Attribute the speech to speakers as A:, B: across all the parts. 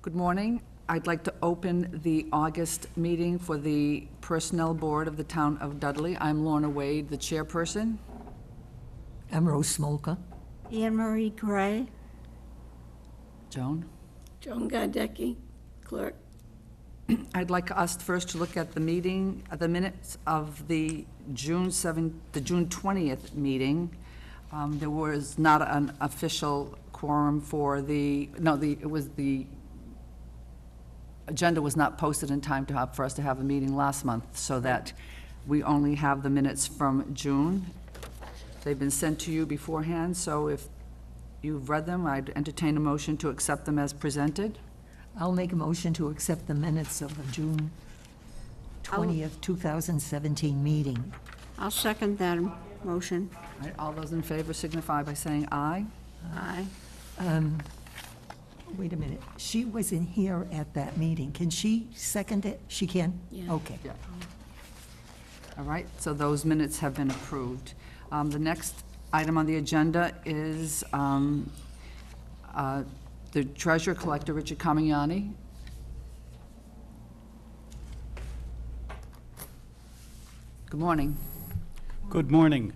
A: Good morning. I'd like to open the August meeting for the Personnel Board of the Town of Dudley. I'm Lorna Wade, the chairperson.
B: I'm Rose Smolka.
C: Anne Marie Gray.
A: Joan?
C: Joan Godecki, clerk.
A: I'd like us first to look at the minutes of the June 20th meeting. There was not an official quorum for the agenda was not posted in time for us to have a meeting last month, so that we only have the minutes from June. They've been sent to you beforehand, so if you've read them, I'd entertain a motion to accept them as presented.
B: I'll make a motion to accept the minutes of the June 20th, 2017 meeting.
C: I'll second that motion.
A: All right, all those in favor signify by saying aye.
C: Aye.
B: Wait a minute. She wasn't here at that meeting. Can she second it? She can?
C: Yeah.
B: Okay.
A: Yeah. All right, so those minutes have been approved. The next item on the agenda is the treasurer collector, Richard Kamiani. Good morning.
D: Good morning.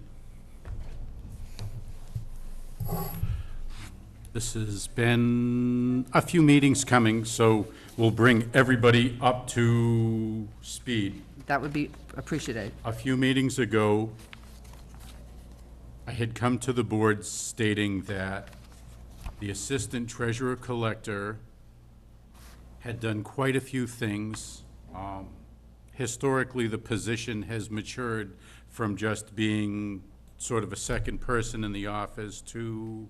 D: This has been a few meetings coming, so we'll bring everybody up to speed.
A: That would be appreciated.
D: A few meetings ago, I had come to the board stating that the assistant treasurer collector had done quite a few things. Historically, the position has matured from just being sort of a second person in the office to,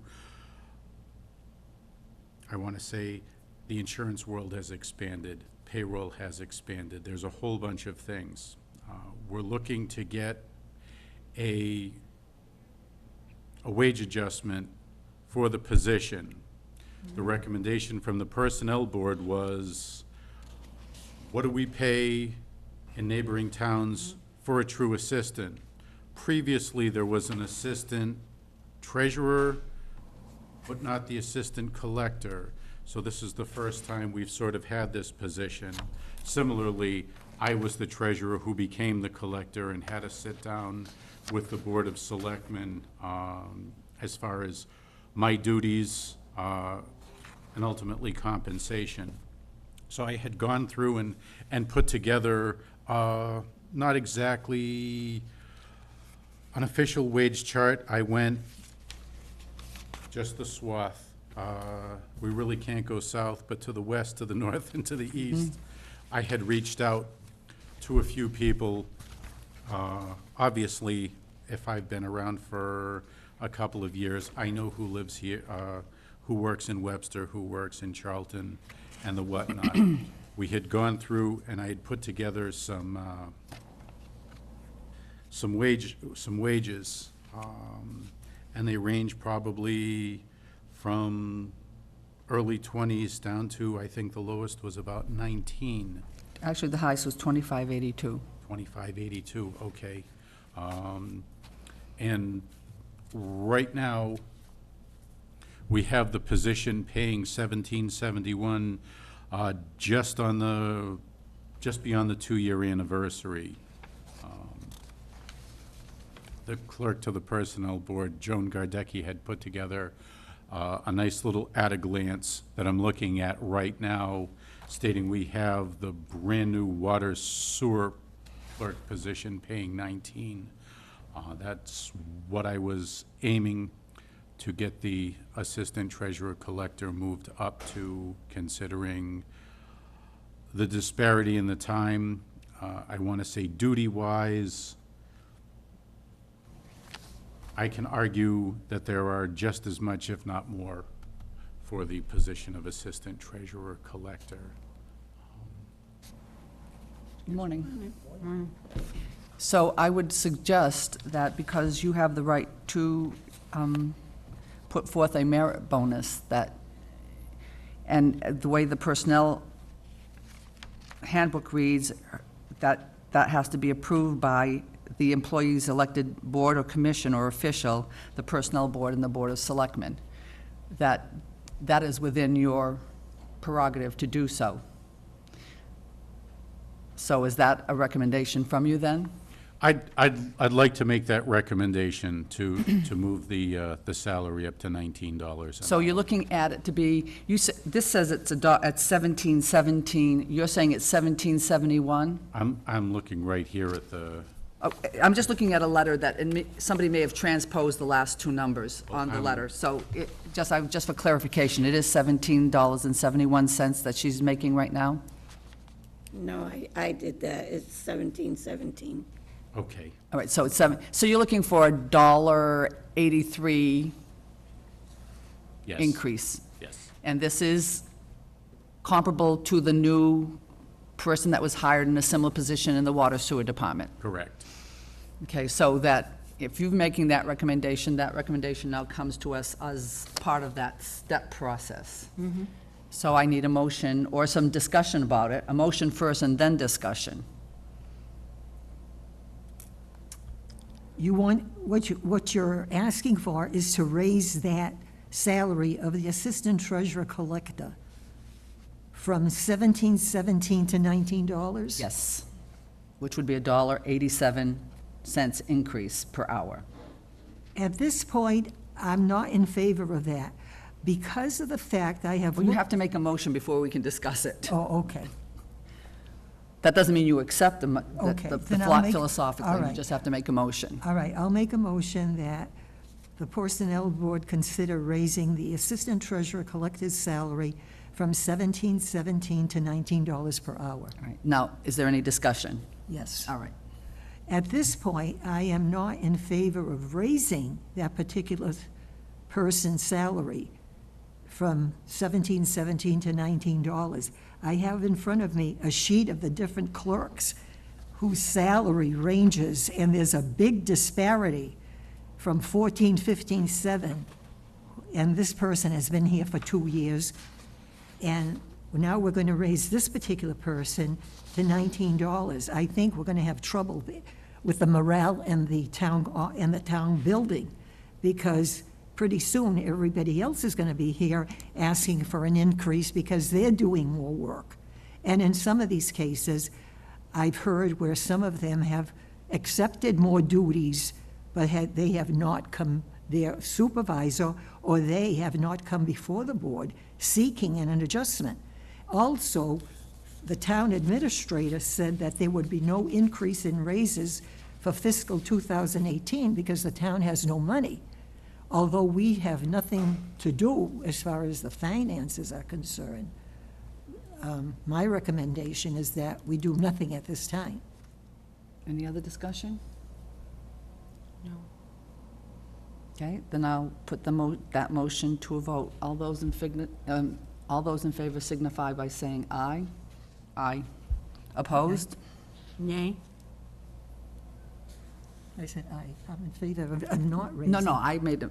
D: I want to say, the insurance world has expanded, payroll has expanded. There's a whole bunch of things. We're looking to get a wage adjustment for the position. The recommendation from the Personnel Board was, what do we pay in neighboring towns for a true assistant? Previously, there was an assistant treasurer, but not the assistant collector. So this is the first time we've sort of had this position. Similarly, I was the treasurer who became the collector and had to sit down with the Board of Selectmen as far as my duties and ultimately compensation. So I had gone through and put together not exactly an official wage chart. I went just the swath. We really can't go south, but to the west, to the north, and to the east. I had reached out to a few people. Obviously, if I've been around for a couple of years, I know who lives here, who works in Webster, who works in Charlton, and the whatnot. We had gone through, and I had put together some wages, and they range probably from early 20s down to, I think the lowest was about 19.
A: Actually, the highest was 2582.
D: 2582, okay. And right now, we have the position paying 1771 just beyond the 2-year anniversary. The clerk to the Personnel Board, Joan Godecki, had put together a nice little at-a-glance that I'm looking at right now, stating we have the brand-new water sewer clerk position paying 19. That's what I was aiming to get the assistant treasurer collector moved up to, considering the disparity in the time. I want to say duty-wise, I can argue that there are just as much, if not more, for the position of assistant treasurer collector.
A: Good morning. So I would suggest that because you have the right to put forth a merit bonus, that, and the way the personnel handbook reads, that has to be approved by the employee's elected board or commission or official, the Personnel Board and the Board of Selectmen. That is within your prerogative to do so. So is that a recommendation from you then?
D: I'd like to make that recommendation to move the salary up to $19 an
A: So you're
D: hour.
A: looking at it to be, this says it's at 1717, you're saying it's 1771?
D: I'm looking right here at the,
A: I'm just looking at a letter that, somebody may have transposed the last two numbers on the letter. So just for clarification, it is $17.71 that she's making right now?
C: No, I did that. It's 1717.
D: okay.
A: All right, so it's so you're looking for a $1.83
D: Yes.
A: increase?
D: Yes.
A: And this is comparable to the new person that was hired in a similar position in the water sewer department?
D: Correct.
A: Okay, so that, if you're making that recommendation now comes to us as part of that step process. So I need a motion or some discussion about it, a motion first and then discussion.
B: You want, what you're asking for is to raise that salary of the assistant treasurer collector from $17.17 to $19?
A: Yes, which would be $1.87 increase per hour.
B: At this point, I'm not in favor of that, because of the fact I have
A: Well, you
B: looked...
A: have to make a motion before we can discuss it.
B: Oh, okay.
A: That doesn't mean you accept
B: Okay,
A: the
B: then I'll make-
A: philosophically,
B: all
A: you
B: right.
A: just have to make a motion.
B: All right, I'll make a motion that the Personnel Board consider raising the Assistant Treasurer Collector's salary from $17.17 to $19 per hour.
A: All right, now, is there any discussion?
B: Yes.
A: All right.
B: At this point, I am not in favor of raising that particular person's salary from $17.17 to $19. I have in front of me a sheet of the different clerks whose salary ranges, and there's a big disparity from 14, 15, 7, and this person has been here for 2 years, and now we're going to raise this particular person to $19. I think we're going to have trouble with the morale and the town building, because pretty soon everybody else is going to be here asking for an increase because they're doing more work. And in some of these cases, I've heard where some of them have accepted more duties, but they have not come, their supervisor or they have not come before the board seeking an adjustment. Also, the town administrator said that there would be no increase in raises for fiscal 2018 because the town has no money. Although we have nothing to do as far as the finances are concerned, my recommendation is that we do nothing at this time.
A: Any other discussion? No. Okay, then I'll put that motion to a vote. All those in favor signify by saying aye. Aye. Opposed?
C: Nay?
B: I said aye. I'm in favor of not raising.
A: No, I made a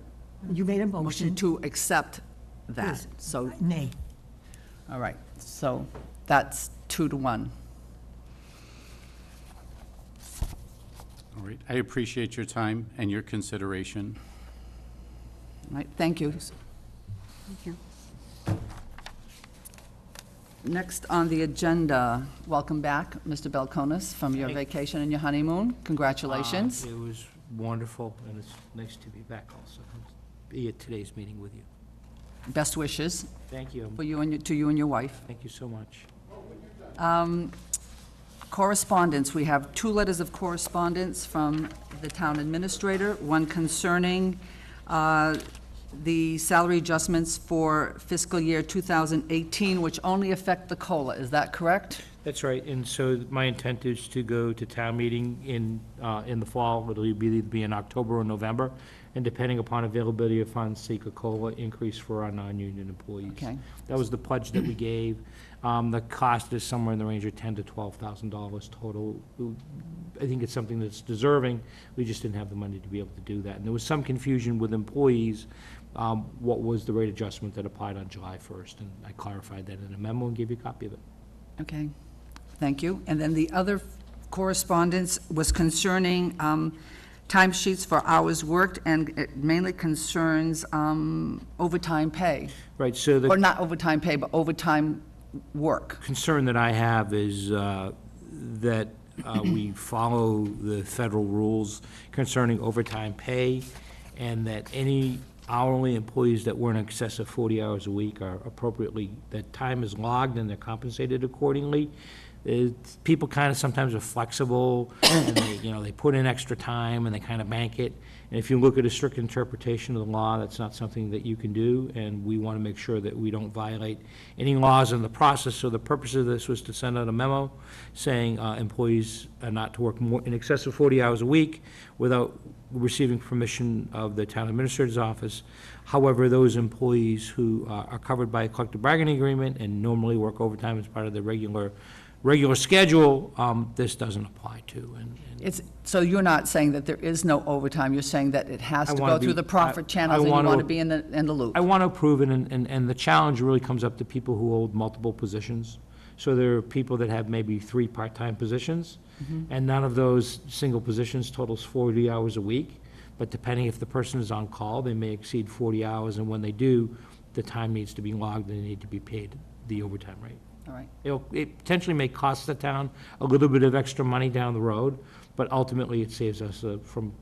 B: You made a
A: motion
B: motion.
A: to accept that,
B: Yes.
A: so,
B: Nay.
A: all right, so that's 2-1.
D: All right. I appreciate your time and your consideration.
A: All right, thank you.
C: Thank you.
A: Next on the agenda, welcome back, Mr. Belkonis, from your
E: Thank-
A: vacation and your honeymoon. Congratulations.
E: It was wonderful, and it's nice to be back also, be at today's meeting with you.
A: Best wishes
E: Thank you.
A: for you and to you and your wife.
E: Thank you so much.
A: Correspondence, we have 2 letters of correspondence from the town administrator, one concerning the salary adjustments for fiscal year 2018, which only affect the COLA. Is that correct?
E: That's right, and so my intent is to go to town meeting in the fall. It'll either be in October or November, and depending upon availability of funds, seek a COLA increase for our non-union employees.
A: Okay.
E: That was the pledge that we gave. The cost is somewhere in the range of $10,000 to $12,000 total. I think it's something that's deserving. We just didn't have the money to be able to do that. And there was some confusion with employees, what was the rate adjustment that applied on July 1st, and I clarified that in a memo and gave you a copy of it.
A: Okay, thank you. And then the other correspondence was concerning timesheets for hours worked, and it mainly concerns overtime pay.
E: Right, so the
A: Or not overtime pay, but overtime work.
E: concern that I have is that we follow the federal rules concerning overtime pay, and that any hourly employees that work in excess of 40 hours a week are appropriately, that time is logged and they're compensated accordingly. People kind of sometimes are flexible, and they, they put in extra time and they kind of bank it. And if you look at a strict interpretation of the law, that's not something that you can do, and we want to make sure that we don't violate any laws in the process. So the purpose of this was to send out a memo saying employees are not to work more in excess of 40 hours a week without receiving permission of the town administrator's office. However, those employees who are covered by a collective bargaining agreement and normally work overtime as part of the regular schedule, this doesn't apply to.
A: So you're not saying that there is no overtime, you're saying that it has
E: I
A: to
E: wanna
A: go through
E: be-
A: the profit channels, and you
E: wanna-
A: want to be in the loop?
E: I want to approve it, and the challenge really comes up to people who hold multiple positions. So there are people that have maybe 3 part-time positions, and none of those single positions totals 40 hours a week. But depending if the person is on call, they may exceed 40 hours, and when they do, the time needs to be logged and they need to be paid the overtime rate.
A: All right.
E: It potentially may cost the town a little bit of extra money down the road, but ultimately it saves us from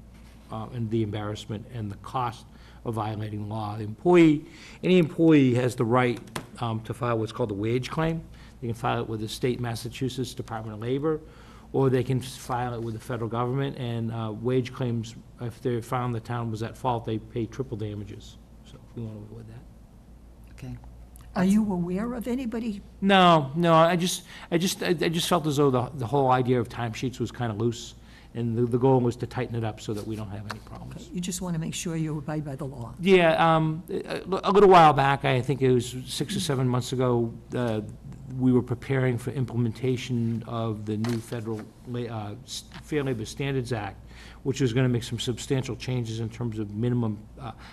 E: and the embarrassment and the cost of violating law. Any employee has the right to file what's called a wage claim. They can file it with the state Massachusetts Department of Labor, or they can file it with the federal government, and wage claims, if they found the town was at fault, they pay triple damages. So we want to avoid that.
A: Okay.
B: Are you aware of anybody?
E: No, I just felt as though the whole idea of timesheets was kind of loose, and the goal was to tighten it up so that we don't have any problems.
B: You just want to make sure you abide by the law.
E: Yeah, a little while back, I think it was 6 or 7 months ago, we were preparing for implementation of the new federal Fair Labor Standards Act, which was going to make some substantial changes in terms of minimum,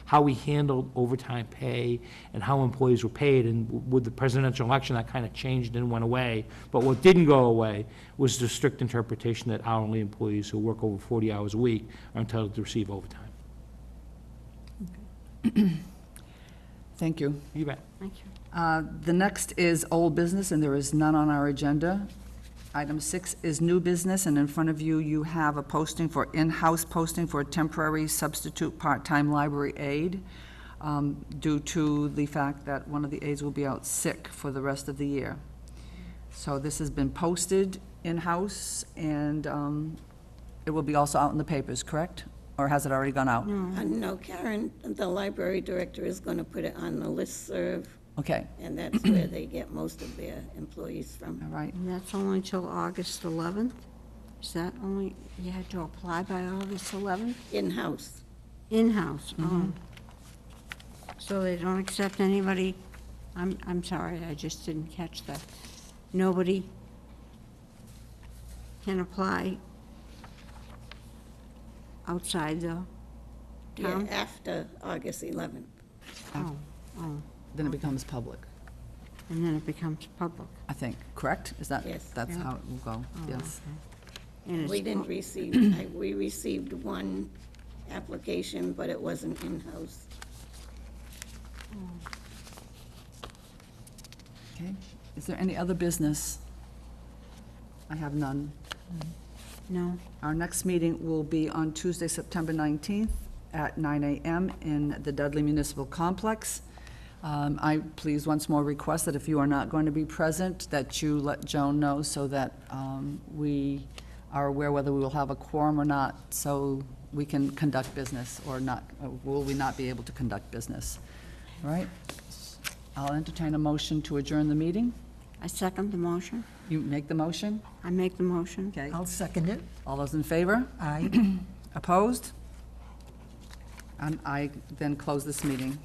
E: how we handled overtime pay and how employees were paid. And with the presidential election, that kind of changed and went away. But what didn't go away was the strict interpretation that hourly employees who work over 40 hours a week are entitled to receive overtime.
A: Thank you.
E: You bet.
C: Thank you.
A: The next is old business, and there is none on our agenda. Item 6 is new business, and in front of you, you have a posting for in-house posting for a temporary substitute part-time library aide, due to the fact that one of the aides will be out sick for the rest of the year. So this has been posted in-house, and it will be also out in the papers, correct? Or has it already gone out?
C: No, Karen, the library director is going to put it on the listserv,
A: Okay,
C: and that's where they get most of their employees from.
A: all right.
F: And that's only till August 11th? Is that only, you had to apply by August 11th?
C: In-house.
F: In-house, oh. So they don't accept anybody, I'm sorry, I just didn't catch that. Nobody can apply outside the
C: Yeah,
F: town?
C: after August 11th.
F: Oh,
A: Then it becomes public,
F: and then it becomes public.
A: I think, correct? Is that?
C: Yes.
A: That's
F: Yeah.
A: how it will go,
F: Oh,
A: yes.
F: okay. And
C: We
F: it's,
C: didn't receive, we received one application, but it wasn't in-house.
A: Okay, is there any other business? I have none.
F: no,
A: Our next meeting will be on Tuesday, September 19th at 9 a.m. in the Dudley Municipal Complex. I please once more request that if you are not going to be present, that you let Joan know so that we are aware whether we will have a quorum or not, so we can conduct business or not, or will we not be able to conduct business. All right? I'll entertain a motion to adjourn the meeting.
F: I second the motion.
A: You make the motion?
F: I make the motion.
A: Okay.
B: I'll second it.
A: All those in favor?
B: Aye.
A: Opposed? And I then close this meeting.